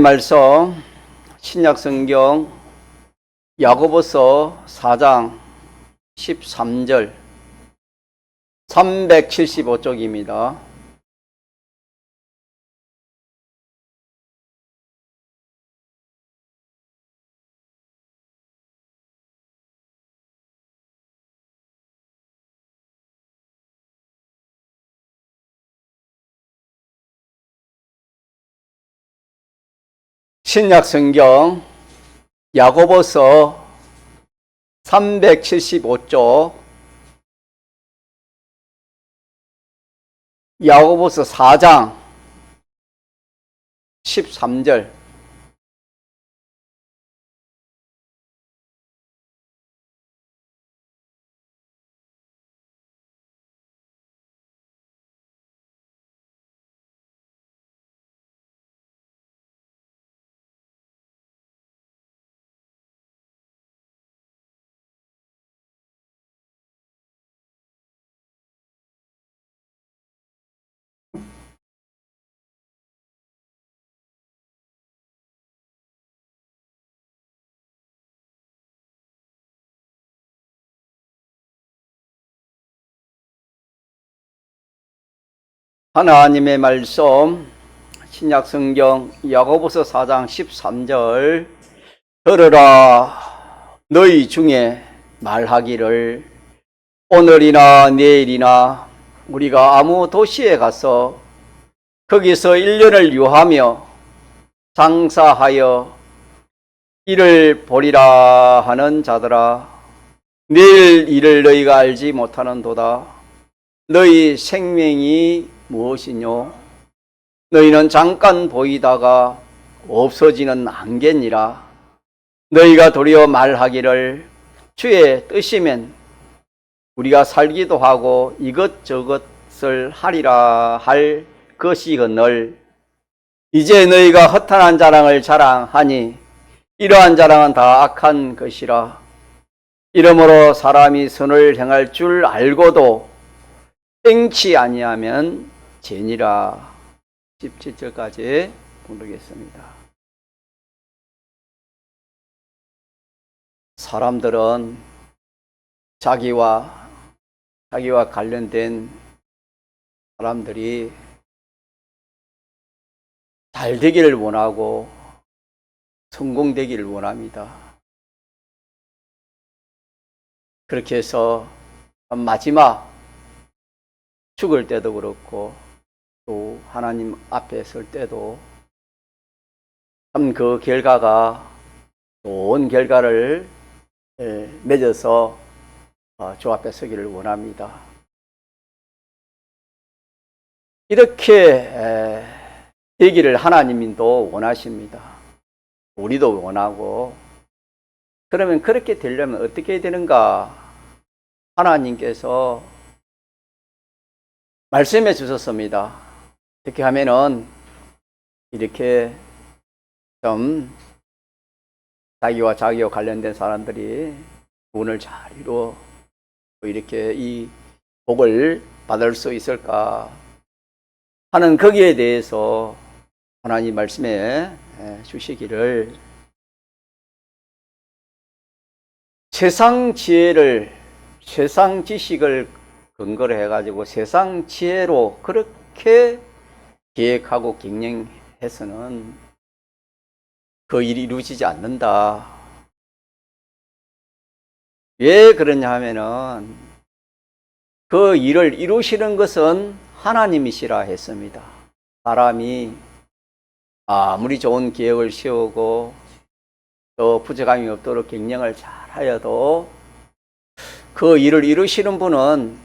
말씀 신약성경 야고보서 4장 13절 375쪽입니다. 신약성경 야고보서 375쪽 야고보서 4장 13절 하나님의 말씀 신약성경 야고보서 4장 13절 들으라 너희 중에 말하기를 오늘이나 내일이나 우리가 아무 도시에 가서 거기서 1년을 유하며 장사하여 이를 보리라 하는 자들아 내일 일을 너희가 알지 못하는도다. 너희 생명이 무엇이뇨? 너희는 잠깐 보이다가 없어지는 안개니라. 너희가 도리어 말하기를 주의 뜻이면 우리가 살기도 하고 이것저것을 하리라 할 것이거늘 이제 너희가 허탄한 자랑을 자랑하니 이러한 자랑은 다 악한 것이라. 이러므로 사람이 선을 행할 줄 알고도 행치 아니하면 죄니라. 17절까지 부르겠습니다. 사람들은 자기와 관련된 사람들이 잘 되기를 원하고 성공되기를 원합니다. 그렇게 해서 마지막 죽을 때도 그렇고 또 하나님 앞에 설 때도 참 그 결과가 좋은 결과를 맺어서 주 앞에 서기를 원합니다. 이렇게 되기를 하나님도 원하십니다. 우리도 원하고. 그러면 그렇게 되려면 어떻게 해야 되는가? 하나님께서 말씀해 주셨습니다. 어떻게 하면은 이렇게 좀 자기와 관련된 사람들이 구원을 잘 이루어 이렇게 이 복을 받을 수 있을까 하는 거기에 대해서 하나님 말씀해 주시기를 세상 지식을 근거로 해가지고 세상 지혜로 그렇게 계획하고 경영해서는 그 일이 이루어지지 않는다. 왜 그러냐 하면은 그 일을 이루시는 것은 하나님이시라 했습니다. 사람이 아무리 좋은 계획을 세우고 또 부족함이 없도록 경영을 잘 하여도 그 일을 이루시는 분은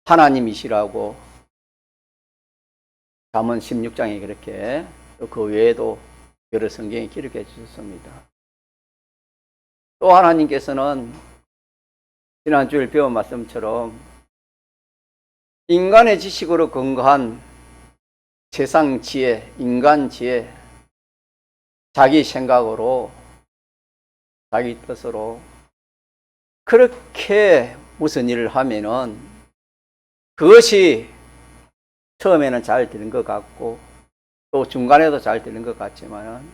하나님이시라고 잠언 16장에 그렇게 또 그 외에도 여러 성경에 기록해 주셨습니다. 또 하나님께서는 지난주에 배운 말씀처럼 인간의 지식으로 근거한 세상 지혜, 인간 지혜, 자기 생각으로 자기 뜻으로 그렇게 무슨 일을 하면은 그것이 처음에는 잘 되는 것 같고 또 중간에도 잘 되는 것 같지만은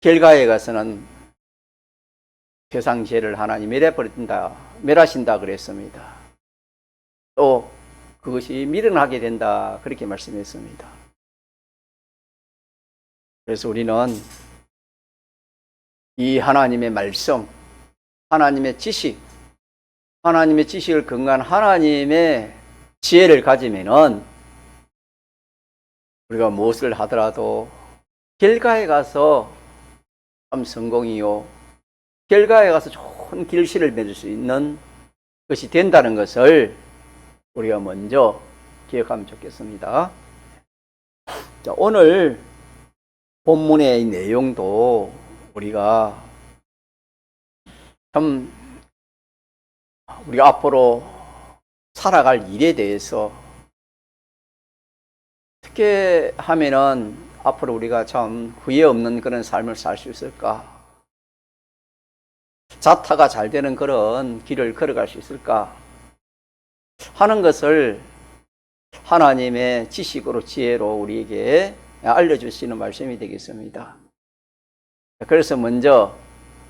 결과에 가서는 세상 죄를 하나님 멸하신다 그랬습니다. 또 그것이 미련하게 된다 그렇게 말씀했습니다. 그래서 우리는 이 하나님의 말씀, 하나님의 지식, 하나님의 지식을 근거한 하나님의 지혜를 가지면은 우리가 무엇을 하더라도 결과에 가서 참 성공이요, 결과에 가서 좋은 결실을 맺을 수 있는 것이 된다는 것을 우리가 먼저 기억하면 좋겠습니다. 자, 오늘 본문의 내용도 우리가 참 우리가 앞으로 살아갈 일에 대해서 어떻게 하면은 앞으로 우리가 참 후회 없는 그런 삶을 살 수 있을까? 자타가 잘 되는 그런 길을 걸어갈 수 있을까? 하는 것을 하나님의 지식으로 지혜로 우리에게 알려주시는 말씀이 되겠습니다. 그래서 먼저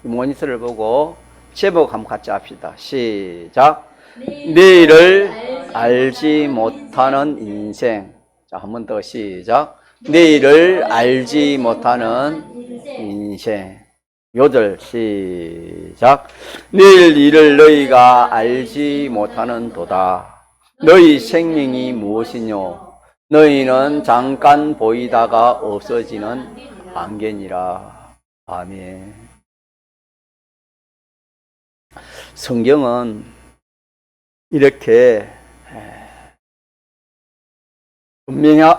모니터를 보고 제목 한번 같이 합시다. 시작. 내일을 알지 못하는 인생. 자, 한 번 더 시작. 내일을 알지 못하는 인생. 요절 시작. 내일 일을 너희가 알지 못하는 도다. 너희 생명이 무엇이뇨? 너희는 잠깐 보이다가 없어지는 안개니라. 아멘. 성경은 이렇게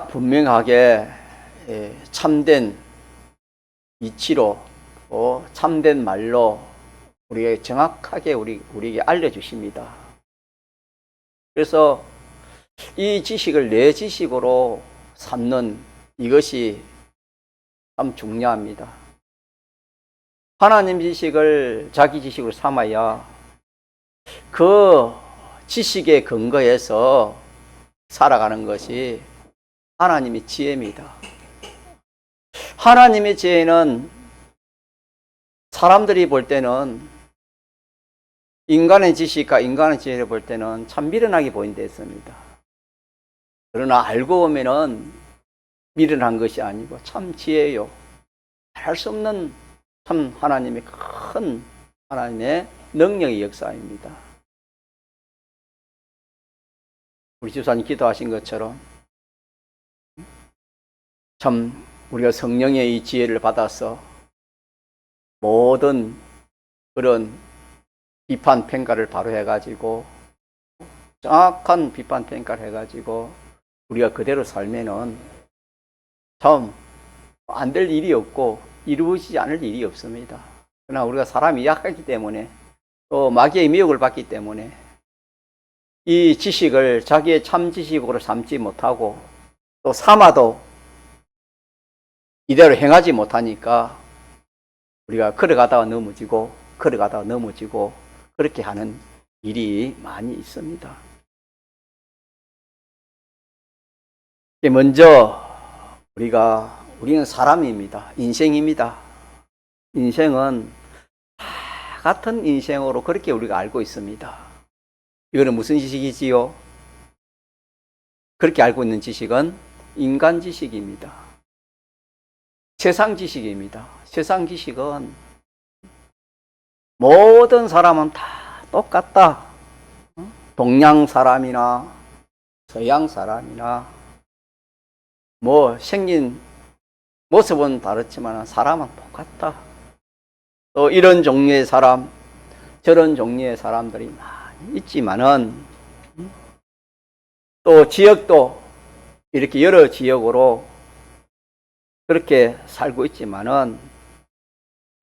분명하게 참된 이치로 참된 말로 우리에게 정확하게 우리에게 알려주십니다. 그래서 이 지식을 내 지식으로 삼는 이것이 참 중요합니다. 하나님 지식을 자기 지식으로 삼아야 그 지식에 근거해서 살아가는 것이 하나님의 지혜입니다. 하나님의 지혜는 사람들이 볼 때는 인간의 지식과 인간의 지혜를 볼 때는 참 미련하게 보인다 했습니다. 그러나 알고 보면은 미련한 것이 아니고 참 지혜요. 할 수 없는 참 하나님의 큰 하나님의 능력의 역사입니다. 우리 집사님 기도하신 것처럼 참 우리가 성령의 이 지혜를 받아서 모든 그런 비판 평가를 바로 해가지고 정확한 비판 평가를 해가지고 우리가 그대로 살면은 참 안 될 일이 없고 이루어지지 않을 일이 없습니다. 그러나 우리가 사람이 약하기 때문에 또 마귀의 미혹을 받기 때문에 이 지식을 자기의 참 지식으로 삼지 못하고 또 삼아도 이대로 행하지 못하니까 우리가 걸어가다가 넘어지고 그렇게 하는 일이 많이 있습니다. 먼저 우리는 사람입니다. 인생입니다. 인생은 다 같은 인생으로 그렇게 우리가 알고 있습니다. 이거는 무슨 지식이지요? 그렇게 알고 있는 지식은 인간 지식입니다. 세상 지식입니다. 세상 지식은 모든 사람은 다 똑같다. 동양 사람이나 서양 사람이나 생긴 모습은 다르지만 사람은 똑같다. 또 이런 종류의 사람, 저런 종류의 사람들이 많이 있지만은 또 지역도 이렇게 여러 지역으로 그렇게 살고 있지만은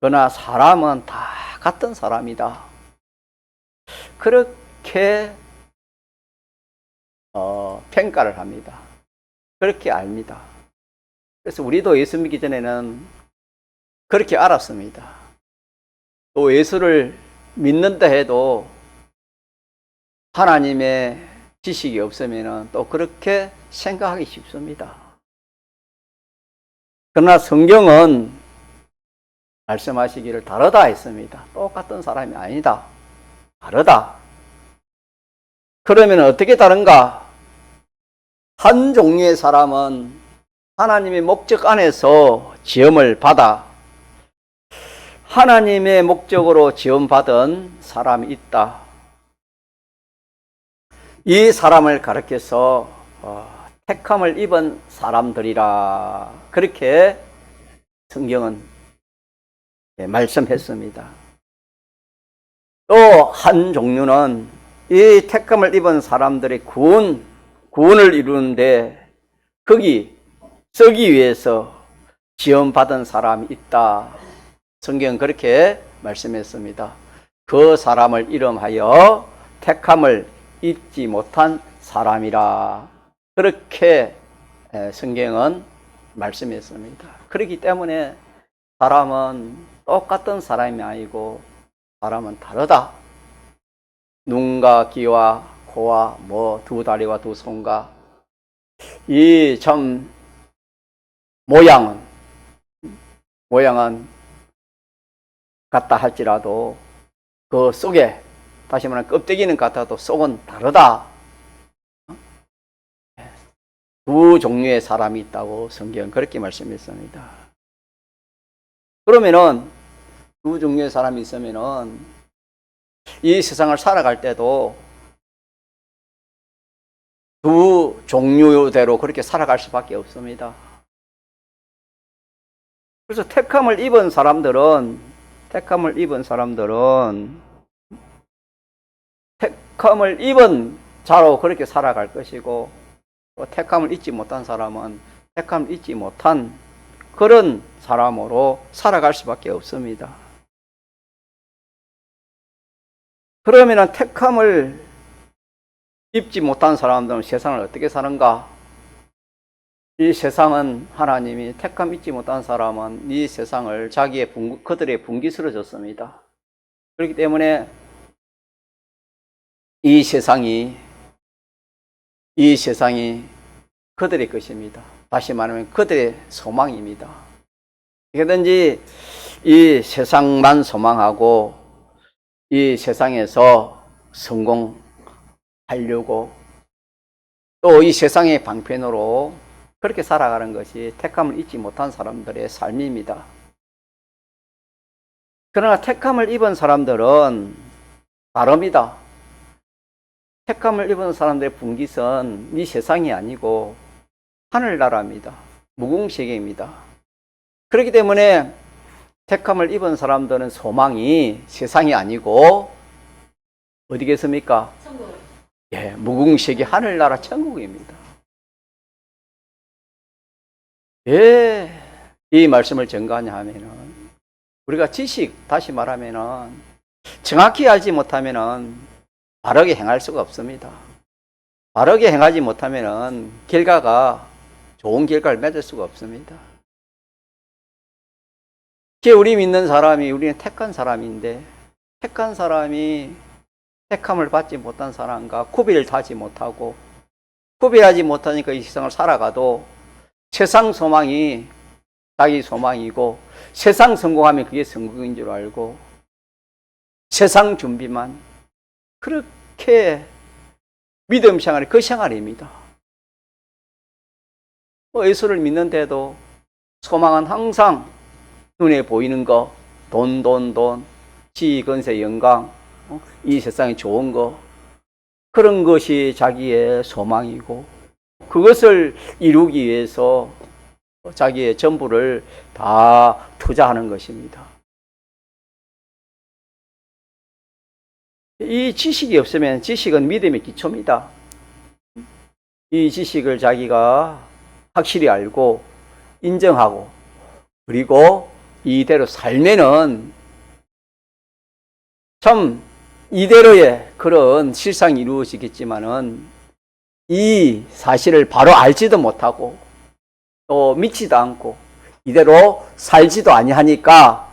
그러나 사람은 다 같은 사람이다. 그렇게 평가를 합니다. 그렇게 압니다. 그래서 우리도 예수 믿기 전에는 그렇게 알았습니다. 또 예수를 믿는다 해도 하나님의 지식이 없으면 또 그렇게 생각하기 쉽습니다. 그러나 성경은 말씀하시기를 다르다 했습니다. 똑같은 사람이 아니다. 다르다. 그러면 어떻게 다른가? 한 종류의 사람은 하나님의 목적 안에서 지음을 받아 하나님의 목적으로 지음받은 사람이 있다. 이 사람을 가리켜서 택함을 입은 사람들이라 그렇게 성경은 말씀했습니다. 또 한 종류는 이 택함을 입은 사람들의 구원을 이루는데 거기 쓰기 위해서 지원받은 사람이 있다. 성경은 그렇게 말씀했습니다. 그 사람을 이름하여 택함을 입지 못한 사람이라 그렇게 성경은 말씀했습니다. 그렇기 때문에 사람은 똑같은 사람이 아니고 사람은 다르다. 눈과 귀와 코와 두 다리와 두 손과 이 참 모양은 같다 할지라도 그 속에 다시 말하면 껍데기는 같아도 속은 다르다. 두 종류의 사람이 있다고 성경은 그렇게 말씀했습니다. 그러면은 두 종류의 사람이 있으면은 이 세상을 살아갈 때도 두 종류대로 그렇게 살아갈 수밖에 없습니다. 그래서 택함을 입은 사람들은 택함을 입은 자로 그렇게 살아갈 것이고 또 택함을 잊지 못한 사람은 택함을 잊지 못한 그런 사람으로 살아갈 수밖에 없습니다. 그러면 택함을 입지 못한 사람들은 세상을 어떻게 사는가? 이 세상은 하나님이 택함 잊지 못한 사람은 이 세상을 그들의 분깃으로 줬습니다. 그렇기 때문에 이 세상이 그들의 것입니다. 다시 말하면 그들의 소망입니다. 어떻게든지 이 세상만 소망하고 이 세상에서 성공하려고 또 이 세상의 방편으로 그렇게 살아가는 것이 택함을 잊지 못한 사람들의 삶입니다. 그러나 택함을 입은 사람들은 다릅니다. 택함을 입은 사람들의 분깃은 이 세상이 아니고 하늘나라입니다. 무궁세계입니다. 그렇기 때문에 택함을 입은 사람들은 소망이 세상이 아니고 어디겠습니까? 천국. 예, 무궁세계 하늘나라 천국입니다. 왜 이 말씀을 전가하냐 하면은 우리가 다시 말하면은 정확히 알지 못하면은 바르게 행할 수가 없습니다. 바르게 행하지 못하면은 좋은 결과를 맺을 수가 없습니다. 우리 믿는 사람이 우리는 택한 사람인데 택한 사람이 택함을 받지 못한 사람과 구별하지 못하고 구별하지 못하니까 이 세상을 살아가도 세상 소망이 자기 소망이고 세상 성공하면 그게 성공인 줄 알고 세상 준비만 그렇게 믿음 생활이 그 생활입니다. 예수를 믿는데도 소망은 항상 눈에 보이는 거, 돈, 지위, 건세, 영광, 이 세상에 좋은 거 그런 것이 자기의 소망이고 그것을 이루기 위해서 자기의 전부를 다 투자하는 것입니다. 이 지식이 없으면 지식은 믿음의 기초입니다. 이 지식을 자기가 확실히 알고 인정하고 그리고 이대로 살면은 참 이대로의 그런 실상이 이루어지겠지만은 이 사실을 바로 알지도 못하고 또 믿지도 않고 이대로 살지도 아니하니까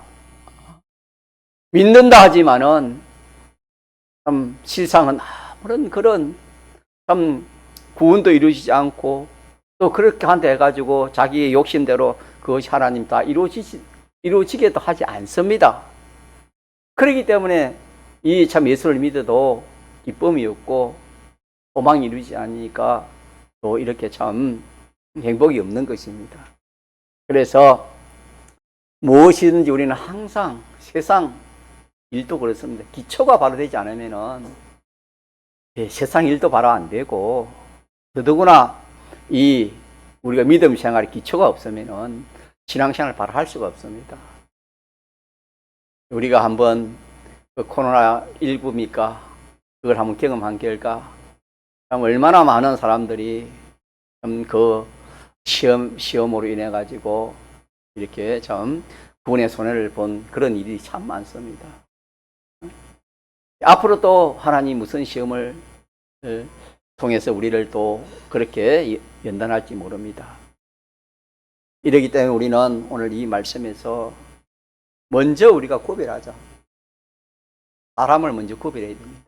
믿는다 하지만은 참 실상은 아무런 그런 참 구원도 이루어지지 않고 또 그렇게 한다 해가지고 자기의 욕심대로 그것이 하나님 다 이루어지게도 하지 않습니다. 그렇기 때문에 이 참 예수를 믿어도 기쁨이 없고 소망이 이루지 않으니까 또 이렇게 참 행복이 없는 것입니다. 그래서 무엇이든지 우리는 항상 세상 일도 그렇습니다. 기초가 바로 되지 않으면은 세상 일도 바로 안 되고, 더더구나 이 우리가 믿음 생활의 기초가 없으면은 신앙생활을 바로 할 수가 없습니다. 우리가 한번 그 코로나19입니까? 그걸 한번 경험한 결과 참 얼마나 많은 사람들이 참 그 시험으로 인해 가지고 이렇게 참 구원의 손해를 본 그런 일이 참 많습니다. 앞으로 또 하나님 무슨 시험을 통해서 우리를 또 그렇게 연단할지 모릅니다. 이러기 때문에 우리는 오늘 이 말씀에서 먼저 우리가 구별하자. 사람을 먼저 구별해야 됩니다.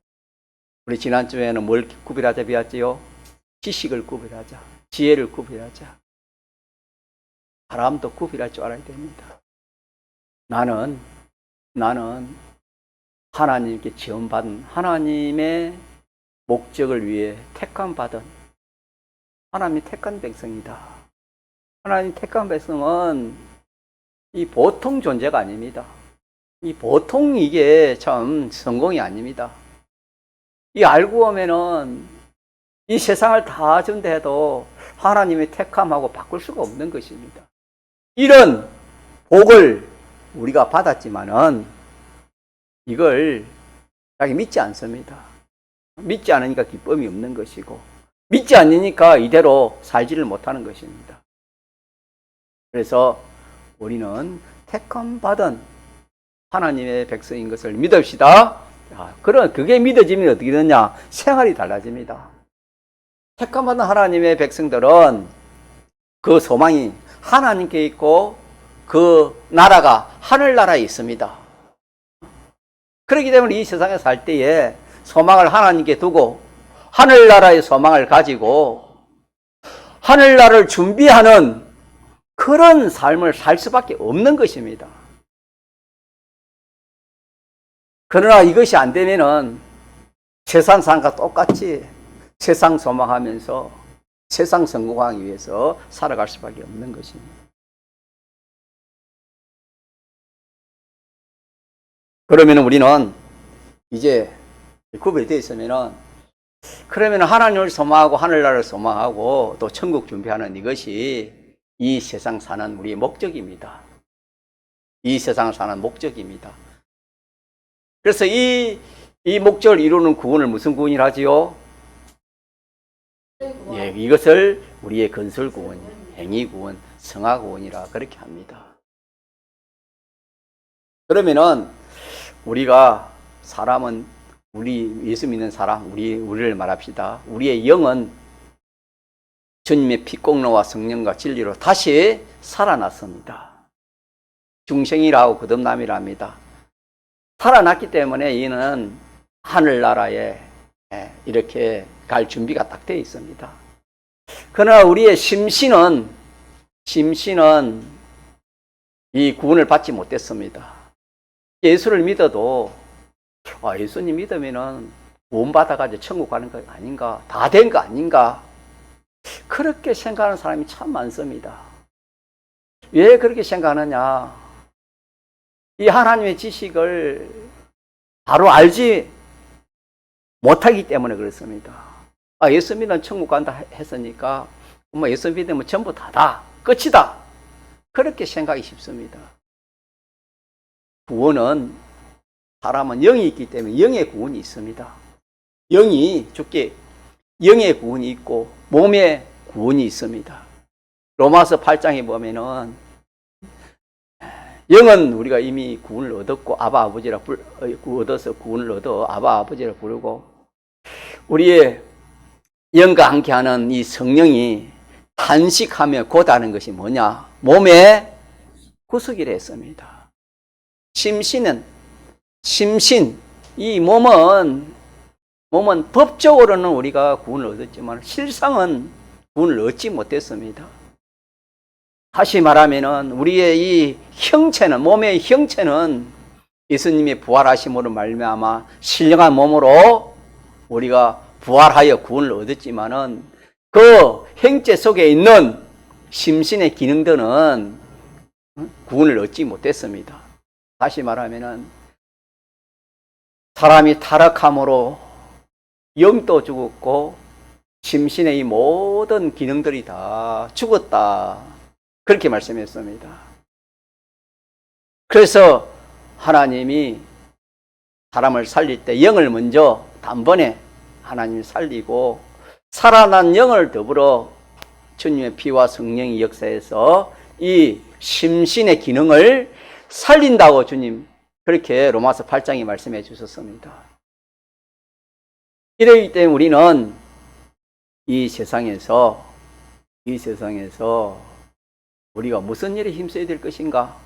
우리 지난주에는 뭘 구별하자 배웠지요? 지식을 구별하자. 지혜를 구별하자. 사람도 구별할 줄 알아야 됩니다. 나는 하나님께 지원받은 하나님의 목적을 위해 택함받은 하나님이 택한 백성이다. 하나님 택한 백성은 이 보통 존재가 아닙니다. 이 보통 이게 참 성공이 아닙니다. 이 알고 보면은 이 세상을 다 전대해도 하나님의 택함하고 바꿀 수가 없는 것입니다. 이런 복을 우리가 받았지만은 이걸 자기 믿지 않습니다. 믿지 않으니까 기쁨이 없는 것이고, 믿지 않으니까 이대로 살지를 못하는 것입니다. 그래서 우리는 택함 받은 하나님의 백성인 것을 믿읍시다. 그게 믿어지면 어떻게 되느냐? 생활이 달라집니다. 택함 받은 하나님의 백성들은 그 소망이 하나님께 있고 그 나라가 하늘나라에 있습니다. 그렇기 때문에 이 세상에 살 때에 소망을 하나님께 두고 하늘나라의 소망을 가지고 하늘나라를 준비하는 그런 삶을 살 수밖에 없는 것입니다. 그러나 이것이 안 되면은 세상 사람과 똑같이 세상 소망하면서 세상 성공하기 위해서 살아갈 수밖에 없는 것입니다. 그러면 우리는 이제 구별되어 있으면은 그러면 하나님을 소망하고 하늘나라를 소망하고 또 천국 준비하는 이것이 이 세상 사는 우리의 목적입니다. 이 세상을 사는 목적입니다. 그래서 이 목적을 이루는 구원을 무슨 구원이라 하지요? 예, 이것을 우리의 건설 구원, 행위 구원, 성화 구원이라 그렇게 합니다. 그러면은 우리가 사람은 우리 예수 믿는 사람, 우리를 말합시다. 우리의 영은 주님의 피공로와 성령과 진리로 다시 살아났습니다. 중생이라고 거듭남이랍니다. 살아났기 때문에 이는 하늘나라에 이렇게 갈 준비가 딱 되어 있습니다. 그러나 우리의 심신은 이 구원을 받지 못했습니다. 예수를 믿어도 예수님 믿으면은 구원 받아가지고 천국 가는 거 아닌가, 다 된 거 아닌가, 그렇게 생각하는 사람이 참 많습니다. 왜 그렇게 생각하느냐? 이 하나님의 지식을 바로 알지 못하기 때문에 그렇습니다. 예수 믿으면 천국 간다 했으니까 예수 믿으면 전부 다다, 끝이다, 그렇게 생각이 쉽습니다. 구원은 사람은 영이 있기 때문에 영의 구원이 있습니다. 영이 죽게 영의 구원이 있고 몸의 구원이 있습니다. 로마서 8장에 보면은 영은 우리가 이미 구원을 얻었고 아바 아버지라 얻어서 구원을 얻어 아바 아버지라 부르고, 우리의 영과 함께하는 이 성령이 탄식하며 고다는 것이 뭐냐? 몸의 구속이라 했습니다. 심신, 이 몸은 법적으로는 우리가 구원을 얻었지만 실상은 구원을 얻지 못했습니다. 다시 말하면은 우리의 이 형체는, 몸의 형체는 예수님의 부활하심으로 말미암아 신령한 몸으로 우리가 부활하여 구원을 얻었지만은 그 형체 속에 있는 심신의 기능들은 구원을 얻지 못했습니다. 다시 말하면은 사람이 타락함으로 영도 죽었고 심신의 이 모든 기능들이 다 죽었다. 그렇게 말씀했습니다. 그래서 하나님이 사람을 살릴 때 영을 먼저 단번에 하나님이 살리고 살아난 영을 더불어 주님의 피와 성령의 역사에서 이 심신의 기능을 살린다고 주님 그렇게 로마서 8장이 말씀해 주셨습니다. 이러기 때문에 우리는 이 세상에서 우리가 무슨 일에 힘써야 될 것인가?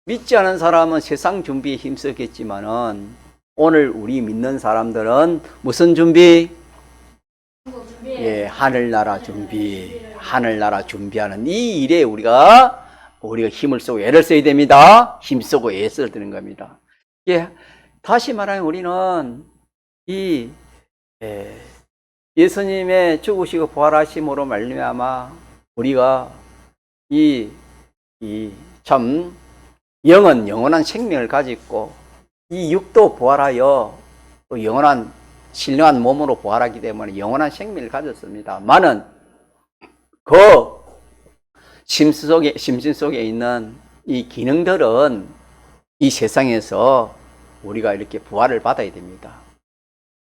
믿지 않은 사람은 세상 준비에 힘쓰겠지만은 오늘 우리 믿는 사람들은 무슨 준비? 예, 하늘나라 준비. 하늘나라 준비하는 이 일에 우리가 힘을 쓰고 애를 써야 됩니다. 힘쓰고 애를 드는 겁니다. 예, 다시 말하면 우리는 예수님의 죽으시고 부활하심으로 말미암아 우리가 참 영은 영원한 생명을 가지고 이 육도 부활하여 또 영원한 신령한 몸으로 부활하기 때문에 영원한 생명을 가졌습니다만은 그 심신 속에 있는 이 기능들은 이 세상에서 우리가 이렇게 부활을 받아야 됩니다.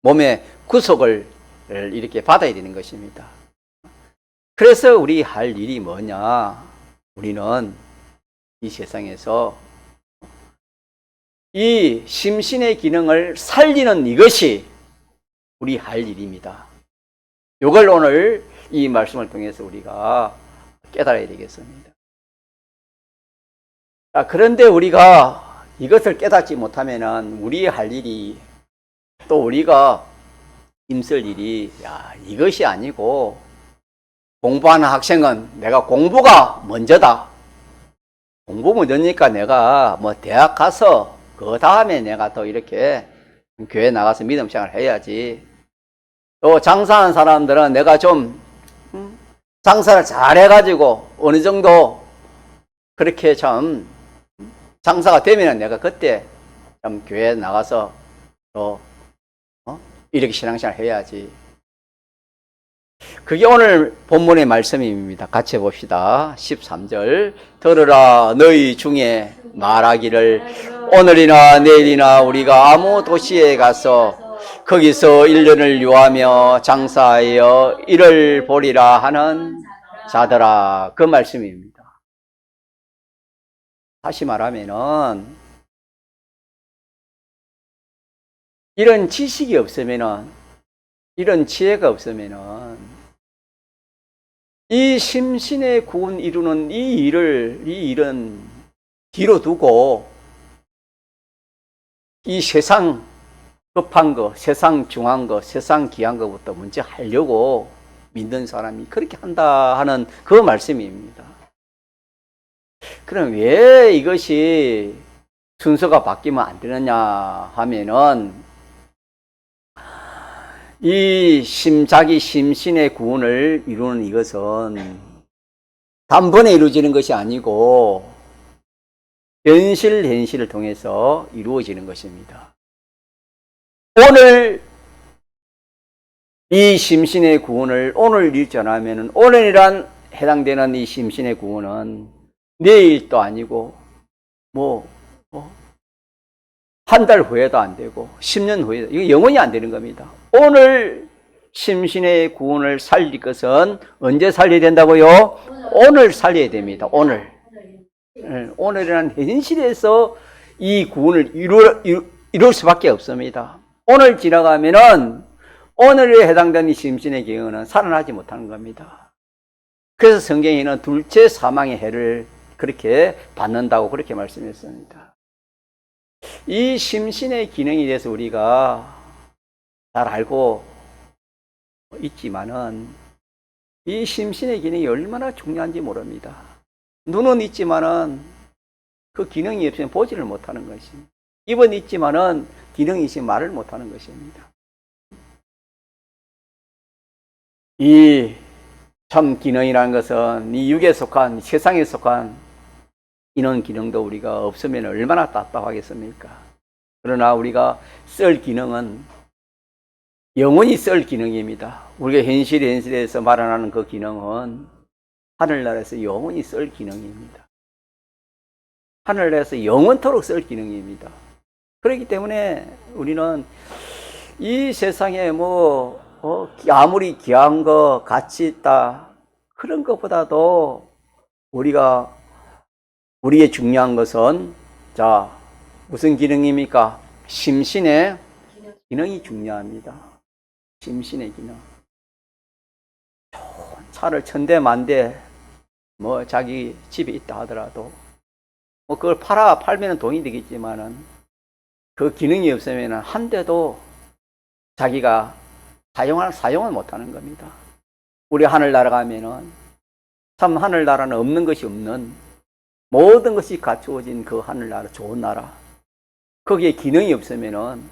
몸의 구속을 이렇게 받아야 되는 것입니다. 그래서 우리 할 일이 뭐냐? 우리는 이 세상에서 이 심신의 기능을 살리는 이것이 우리 할 일입니다. 이걸 오늘 이 말씀을 통해서 우리가 깨달아야 되겠습니다. 그런데 우리가 이것을 깨닫지 못하면은 우리의 할 일이 또 우리가 힘쓸 일이 이것이 아니고 공부하는 학생은 내가 공부가 먼저다. 공부 먼저니까 내가 대학 가서 그 다음에 내가 또 이렇게 교회 나가서 믿음 생활을 해야지. 또 장사하는 사람들은 내가 좀 장사를 잘 해가지고 어느 정도 그렇게 참 장사가 되면은 내가 그때 참 교회 나가서 또 이렇게 신앙생활 해야지. 그게 오늘 본문의 말씀입니다. 같이 봅시다. 13절. 들으라, 너희 중에 말하기를 오늘이나 내일이나 우리가 아무 도시에 가서 거기서 1년을 유하며 장사하여 이를 보리라 하는 자들아. 그 말씀입니다. 다시 말하면은 이런 지식이 없으면은, 이런 지혜가 없으면은 이 심신의 구원 이루는 이 일은 뒤로 두고 이 세상 급한 거, 세상 중한 거, 세상 귀한 거부터 먼저 하려고 믿는 사람이 그렇게 한다 하는 그 말씀입니다. 그럼 왜 이것이 순서가 바뀌면 안 되느냐 하면은 이 자기 심신의 구원을 이루는 이것은 단번에 이루어지는 것이 아니고 현실을 통해서 이루어지는 것입니다. 오늘 이 심신의 구원을 오늘 이루지 않으면 오늘이란 해당되는 이 심신의 구원은 내일도 아니고 한 달 후에도 안 되고 10년 후에도 이거 영원히 안 되는 겁니다. 오늘 심신의 구원을 살릴 것은 언제 살려야 된다고요? 오늘 살려야 됩니다. 오늘이라는 현실에서 이 구원을 이룰 수밖에 없습니다. 오늘 지나가면은 오늘에 해당되는 이 심신의 경우는 살아나지 못하는 겁니다. 그래서 성경에는 둘째 사망의 해를 그렇게 받는다고 그렇게 말씀했습니다. 이 심신의 기능에 대해서 우리가 잘 알고 있지만은 이 심신의 기능이 얼마나 중요한지 모릅니다. 눈은 있지만은 그 기능이 없으면 보지를 못하는 것입니다. 입은 있지만은 기능이 있으면 말을 못하는 것입니다. 이 참 기능이라는 것은 이 육에 속한, 세상에 속한 이런 기능도 우리가 없으면 얼마나 답답하겠습니까? 그러나 우리가 쓸 기능은 영원히 쓸 기능입니다. 우리가 현실에서 말하는 그 기능은 하늘나라에서 영원히 쓸 기능입니다. 하늘나라에서 영원토록 쓸 기능입니다. 그렇기 때문에 우리는 이 세상에 아무리 귀한 거, 가치 있다, 그런 것보다도 우리의 중요한 것은, 자, 무슨 기능입니까? 심신의 기능이 중요합니다. 심신의 기능. 좋은 차를 천대 만대, 자기 집에 있다 하더라도, 그걸 팔면 돈이 되겠지만은, 그 기능이 없으면 한 대도 자기가 사용을 못하는 겁니다. 우리 하늘나라 가면은 참 하늘나라는 없는 것이 없는 모든 것이 갖추어진 그 하늘나라, 좋은 나라. 거기에 기능이 없으면은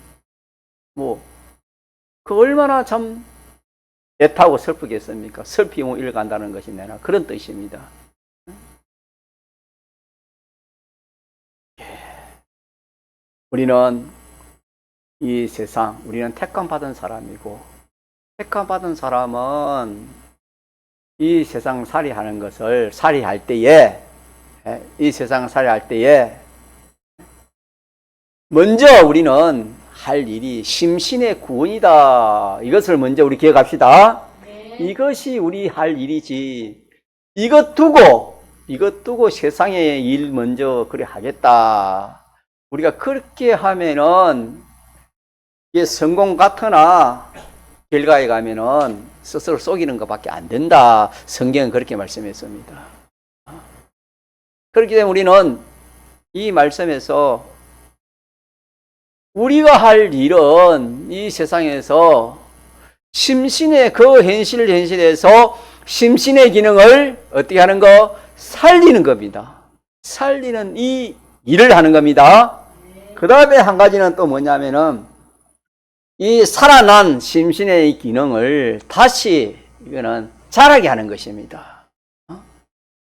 그 얼마나 참 애타고 슬프겠습니까? 슬피 일간다는 것이 내나 그런 뜻입니다. 우리는 이 세상, 우리는 택감받은 사람이고, 택감받은 사람은 이 세상 살이하는 것을 살이할 때에, 이 세상 살이할 때에 먼저 우리는 할 일이 심신의 구원이다. 이것을 먼저 우리 기억합시다. 네. 이것이 우리 할 일이지. 이것 두고 세상의 일 먼저 그래 하겠다. 우리가 그렇게 하면은 이게 성공 같으나 결과에 가면은 스스로 속이는 것밖에 안 된다. 성경은 그렇게 말씀했습니다. 그렇기 때문에 우리는 이 말씀에서 우리가 할 일은 이 세상에서 심신의 그 현실에서 심신의 기능을 어떻게 하는 거? 살리는 겁니다. 살리는 이 일을 하는 겁니다. 그 다음에 한 가지는 또 뭐냐면은 이 살아난 심신의 기능을 다시 이거는 자라게 하는 것입니다.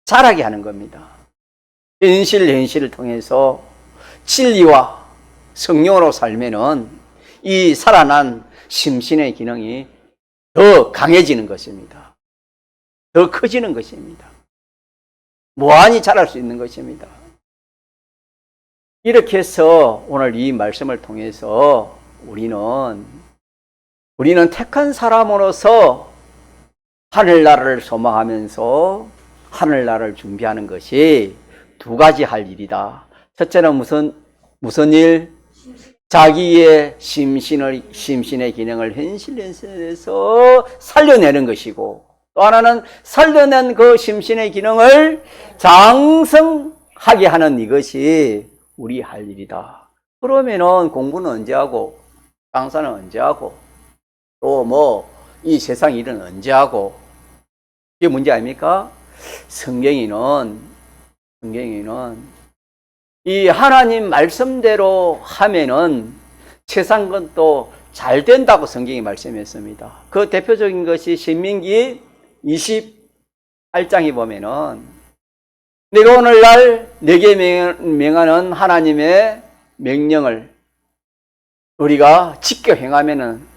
자라게 하는 겁니다. 현실을 통해서 진리와 성령으로 살면은 이 살아난 심신의 기능이 더 강해지는 것입니다. 더 커지는 것입니다. 무한히 자랄 수 있는 것입니다. 이렇게 해서 오늘 이 말씀을 통해서 우리는 택한 사람으로서 하늘나라를 소망하면서 하늘나라를 준비하는 것이 두 가지 할 일이다. 첫째는 무슨 일? 자기의 심신의 기능을 현실에서 살려내는 것이고, 또 하나는 살려낸 그 심신의 기능을 장성하게 하는 이것이 우리 할 일이다. 그러면은 공부는 언제 하고, 강사는 언제 하고, 또 이 세상 일은 언제 하고, 이게 문제 아닙니까? 성경에는 이 하나님 말씀대로 하면은 세상 건 또 잘 된다고 성경이 말씀했습니다. 그 대표적인 것이 신명기 28장에 보면은 내가 오늘날 내게 명하는 하나님의 명령을 우리가 지켜 행하면은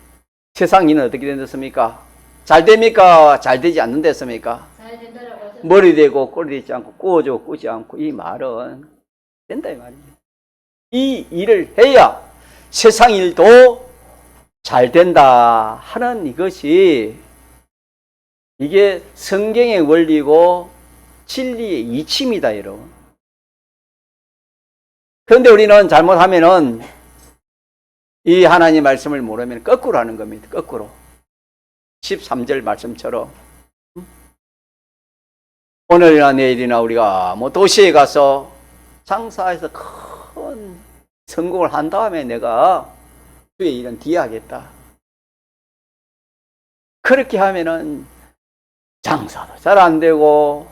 세상 일은 어떻게 된다습니까? 잘 됩니까? 잘 되지 않는다습니까? 잘 된다라고 하죠. 머리 되고 꼬리 되지 않고 꾸어져 꾸지 않고, 이 말은 된다 이 말이에요. 이 일을 해야 세상 일도 잘 된다 하는 이것이, 이게 성경의 원리고 진리의 이침이다 여러분. 그런데 우리는 잘못하면은 이 하나님 말씀을 모르면 거꾸로 하는 겁니다. 거꾸로. 13절 말씀처럼 오늘이나 내일이나 우리가 도시에 가서 장사해서 큰 성공을 한 다음에 내가 주의 일은 뒤에 하겠다. 그렇게 하면은 장사도 잘 안 되고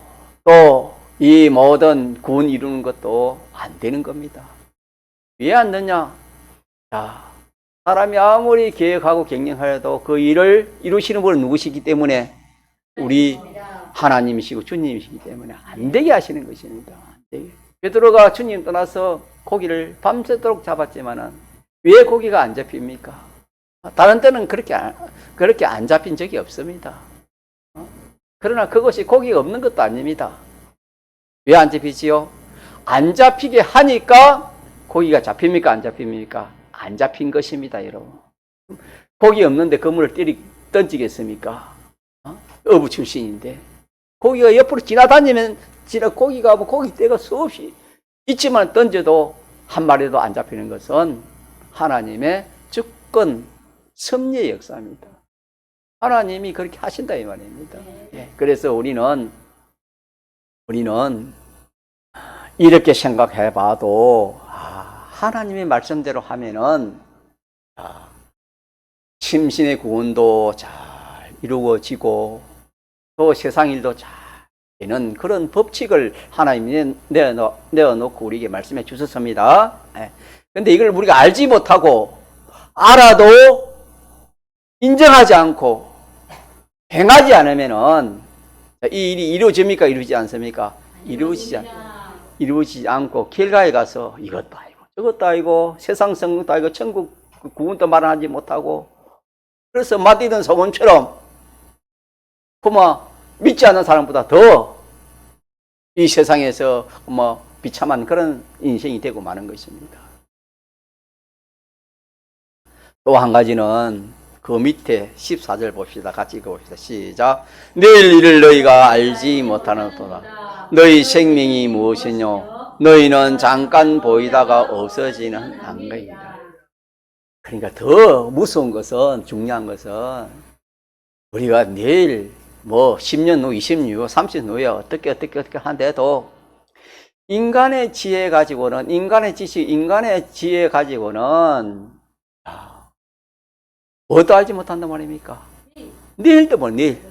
또 이 모든 구원 이루는 것도 안 되는 겁니다. 왜 안 되냐? 자, 사람이 아무리 계획하고 경영하여도 그 일을 이루시는 분은 누구시기 때문에? 우리 하나님이시고 주님이시기 때문에 안 되게 하시는 것입니다. 안 되게. 베드로가 주님 떠나서 고기를 밤새도록 잡았지만은 왜 고기가 안 잡힙니까? 다른 때는 그렇게 안 잡힌 적이 없습니다. 그러나 그것이 고기가 없는 것도 아닙니다. 왜 안 잡히지요? 안 잡히게 하니까 고기가 잡힙니까? 안 잡힙니까? 안 잡힌 것입니다, 여러분. 고기 없는데 그물을 던지겠습니까? 어부 출신인데. 고기가 옆으로 지나다니면 고기가 뭐 고기 떼가 수없이 있지만 던져도 한 마리도 안 잡히는 것은 하나님의 주권 섭리의 역사입니다. 하나님이 그렇게 하신다 이 말입니다. 예, 그래서 우리는 이렇게 생각해 봐도 하나님의 말씀대로 하면은 심신의 구원도 잘 이루어지고 또 세상 일도 잘 되는 그런 법칙을 하나님이 내어놓고 우리에게 말씀해 주셨습니다. 그런데 이걸 우리가 알지 못하고 알아도 인정하지 않고 행하지 않으면은 이 일이 이루어집니까? 이루어지지 않습니까? 이루어지지 않고 결과에 가서 이것도 아니고 저것도 아니고 세상 성공도 아니고 천국 구원도 말하지 못하고 그래서 맛있는 소금처럼 그만 믿지 않는 사람보다 더 이 세상에서 비참한 그런 인생이 되고 마는 것입니다. 또 한 가지는 그 밑에 14절 봅시다. 같이 읽어봅시다. 시작. 내일 일을 너희가 알지 못하는도다. 너희 생명이 무엇이뇨? 너희는 잠깐 보이다가 없어지는 안거이다. 그러니까 더 무서운 것은, 중요한 것은 우리가 내일 10년 후, 20년 후, 30년 후에 어떻게 한데도 인간의 지혜 가지고는, 인간의 지식, 인간의 지혜 가지고는 뭐도 알지 못한단 말입니까? 내일도 내일.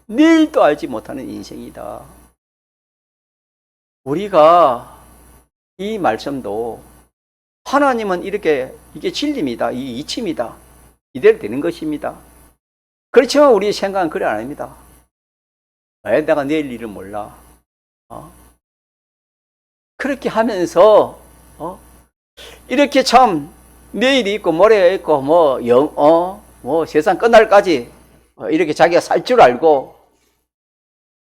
내일도 알지 못하는 인생이다. 우리가 이 말씀도 하나님은 이게 진리입니다. 이 이치입니다. 이대로 되는 것입니다. 그렇지만 우리의 생각은 그래 안 합니다. 왜 내가 내일 일을 몰라? 그렇게 하면서 이렇게 참 내일이 있고 모레가 있고 세상 끝날까지 이렇게 자기가 살 줄 알고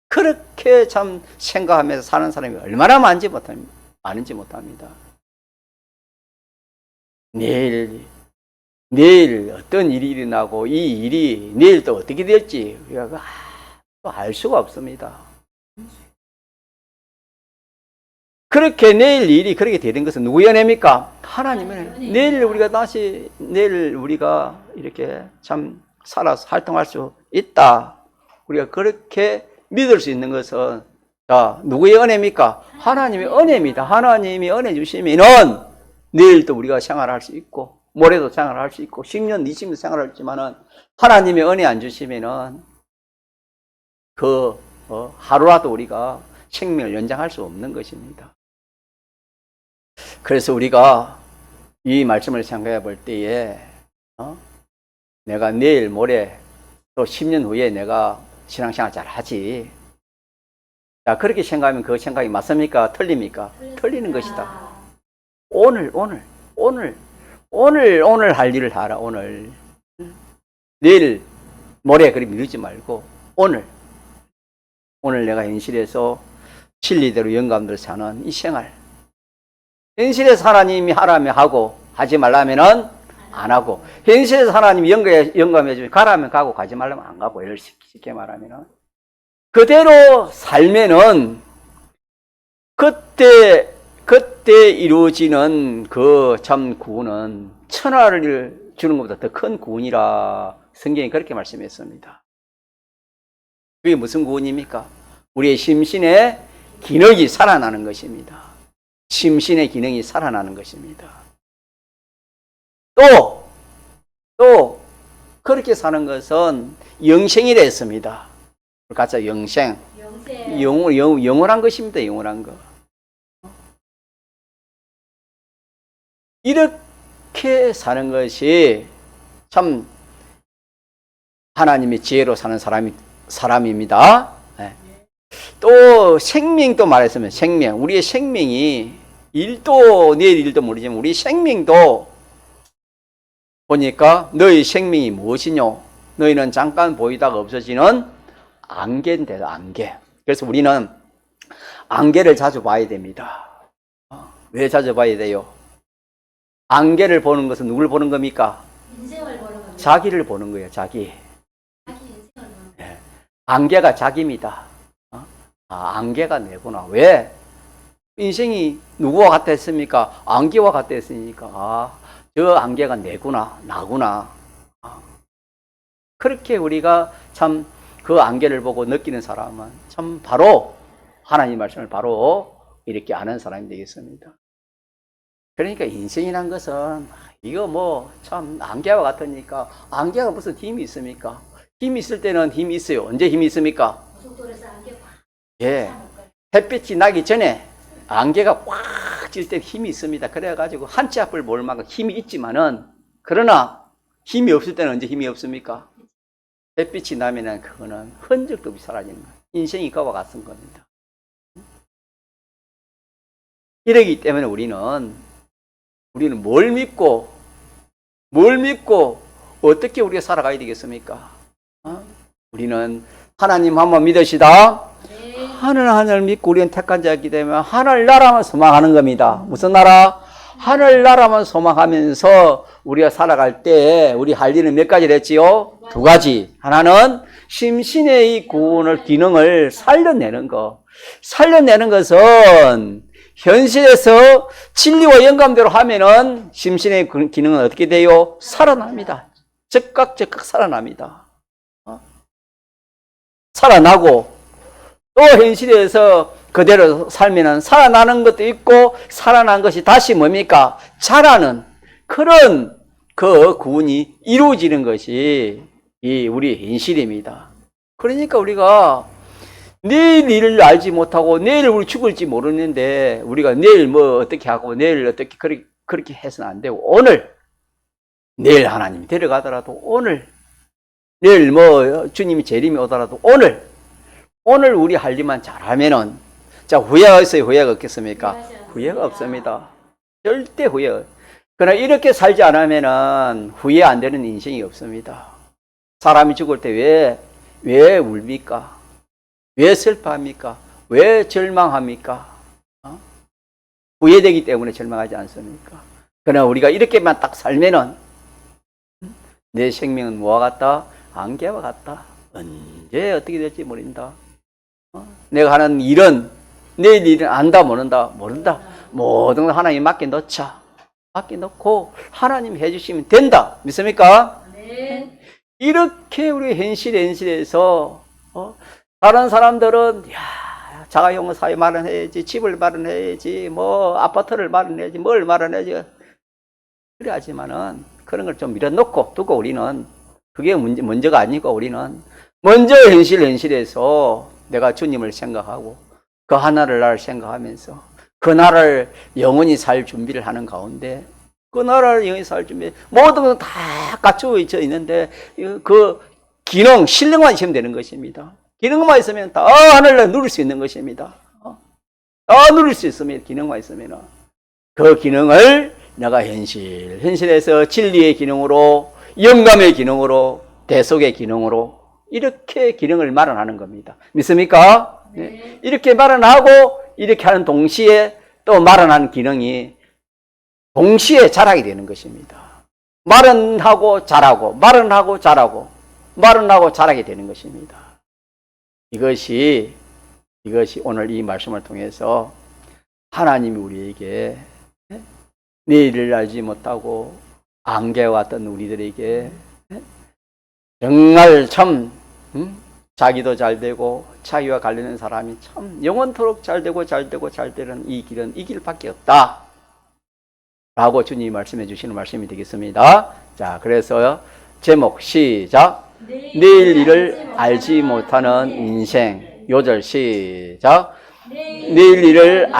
그렇게 참 생각하면서 사는 사람이 얼마나 많은지 못합니다. 내일 어떤 일이 일어나고 이 일이 내일 또 어떻게 될지 우리가 또 알 수가 없습니다. 그렇게 내일 일이 그렇게 되는 것은 누구의 은혜입니까? 하나님의. 내일 우리가 이렇게 참 살아서 활동할 수 있다. 우리가 그렇게 믿을 수 있는 것은 누구의 은혜입니까? 하나님의 은혜입니다. 하나님이 은혜 주시면은 내일도 우리가 생활할 수 있고 모레도 생활할 수 있고 10년, 20년 생활하지만은 하나님의 은혜 안 주시면은 하루라도 우리가 생명을 연장할 수 없는 것입니다. 그래서 우리가 이 말씀을 생각해 볼 때에 내가 내일 모레 또 10년 후에 내가 신앙생활 잘 하지. 자, 그렇게 생각하면 그 생각이 맞습니까? 틀립니까? 틀리는 것이다. 오늘 할 일을 하라. 오늘 내일 모레 그리 미루지 말고 오늘 내가 현실에서 진리대로 영감대로 사는 이 생활, 현실에서 하나님이 하라면 하고 하지 말라면은 안 하고, 현실에서 하나님이 영감해 주면 가라면 가고 가지 말라면 안 가고, 예를 쉽게 말하면은 그대로 살면은 그때 이루어지는 그 참 구원은 천하를 주는 것보다 더 큰 구원이라 성경이 그렇게 말씀했습니다. 그게 무슨 구원입니까? 우리의 심신의 기능이 살아나는 것입니다. 심신의 기능이 살아나는 것입니다. 또 그렇게 사는 것은 영생이라 했습니다. 가짜 영생. 영원한 것입니다. 영원한 거. 이렇게 사는 것이 참 하나님의 지혜로 사는 사람입니다. 네. 또 생명도 말했으면 생명. 우리의 생명이 일도 내일 일도 모르지만 우리 생명도 보니까 너희 생명이 무엇이뇨? 너희는 잠깐 보이다가 없어지는 안개인데 안개. 그래서 우리는 안개를 자주 봐야 됩니다. 왜 자주 봐야 돼요? 안개를 보는 것은 누굴 보는 겁니까? 인생을 보는 겁니다. 자기를 보는 거예요. 자기. 자기 인생을 보는 네. 안개가 자기입니다. 안개가 내구나. 왜? 인생이 누구와 같다 했습니까? 안개와 같다 했으니까 저 안개가 내구나, 나구나. 그렇게 우리가 참 그 안개를 보고 느끼는 사람은 참 바로 하나님 말씀을 바로 이렇게 아는 사람이 되겠습니다. 그러니까 인생이란 것은 이거 뭐 참 안개와 같으니까 안개가 무슨 힘이 있습니까? 힘이 있을 때는 힘이 있어요. 언제 힘이 있습니까? 고속도로에서 안개 팍. 예. 햇빛이 나기 전에 안개가 꽉 질 때 힘이 있습니다. 그래가지고 한 치 앞을 볼 만큼 힘이 있지만은 그러나 힘이 없을 때는 언제 힘이 없습니까? 햇빛이 나면은 그거는 흔적도 없이 사라지는 거예요. 인생이 그와 같은 겁니다. 이러기 때문에 우리는 뭘 믿고 어떻게 우리가 살아가야 되겠습니까? 우리는 하나님 한번 믿으시다. 네. 하늘 믿고 우리는 택한 자였기 때문에 하늘나라만 소망하는 겁니다. 무슨 나라? 하늘나라만 소망하면서 우리가 살아갈 때 우리 할 일은 몇 가지를 했지요? 2가지. 하나는 심신의 이 구원을 기능을 살려내는 거. 살려내는 것은 현실에서 진리와 영감대로 하면은 심신의 기능은 어떻게 돼요? 살아납니다. 즉각 살아납니다. 살아나고 또 현실에서 그대로 살면은 살아나는 것도 있고 살아난 것이 다시 뭡니까? 자라는 그런 그 구원이 이루어지는 것이 이 우리 현실입니다. 그러니까 우리가 내일 일을 알지 못하고 내일 우리 죽을지 모르는데 우리가 내일 뭐 어떻게 하고 내일 어떻게 그렇게 해서는 안 되고 오늘 내일 하나님이 데려가더라도 오늘 내일 뭐 주님이 재림이 오더라도 오늘 우리 할 일만 잘하면은 자 후회가 있어요? 후회가 없겠습니까? 후회가 없습니다. 절대 후회. 그러나 이렇게 살지 않으면은 후회 안 되는 인생이 없습니다. 사람이 죽을 때 왜 울입니까? 왜 슬퍼합니까? 왜 절망합니까? 후회되기 때문에 절망하지 않습니까? 그러나 우리가 이렇게만 딱 살면은 내 생명은 뭐와 같다? 안개와 같다. 언제 어떻게 될지 모른다. 내가 하는 일은 내일 일은 안다 모른다. 모든 걸 하나님 맡겨 놓고 하나님 해주시면 된다. 믿습니까? 네. 이렇게 우리 현실에서 다른 사람들은 자가용 사회 마련해야지, 집을 마련해야지, 뭐 아파트를 마련해야지, 뭘 마련해야지. 그래 하지만은 그런 걸 좀 밀어놓고 두고 우리는 그게 먼저가 아니고 우리는 먼저 현실에서 내가 주님을 생각하고 그 하나를 나를 생각하면서 그 나라를 영원히 살 준비를 하는 가운데 그 나라를 영원히 살 준비 모든 건 다 갖추어져 있는데 그 기능, 실력만 있으면 되는 것입니다. 기능만 있으면 다 하늘을 누릴 수 있는 것입니다. 다 누릴 수 있으면 기능만 있으면 그 기능을 내가 현실에서 진리의 기능으로 영감의 기능으로 대속의 기능으로 이렇게 기능을 마련하는 겁니다. 믿습니까? 네. 이렇게 마련하고 이렇게 하는 동시에 또 마련한 기능이 동시에 자라게 되는 것입니다. 마련하고 자라고 마련하고 자라고 마련하고 자라게 되는 것입니다. 이것이 오늘 이 말씀을 통해서 하나님이 우리에게 내일을 알지 못하고 안개와 같던 우리들에게 정말 참 자기도 잘 되고 자기와 관련된 사람이 참 영원토록 잘 되는 이 길은 이 길밖에 없다 라고 주님이 말씀해 주시는 말씀이 되겠습니다. 자, 그래서 제목 시작. 내일 일을 알지 못하는 인생. 요절 시작. 내일 일을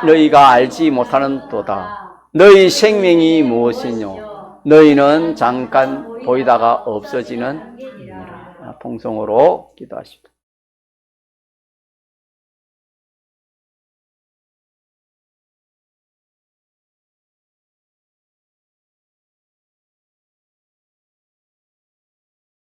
너희가 알지 못하는 도다. 너희 생명이 무엇이뇨? 너희는 잠깐 보이다가 없어지는 일이라. 통성으로 기도하십니다.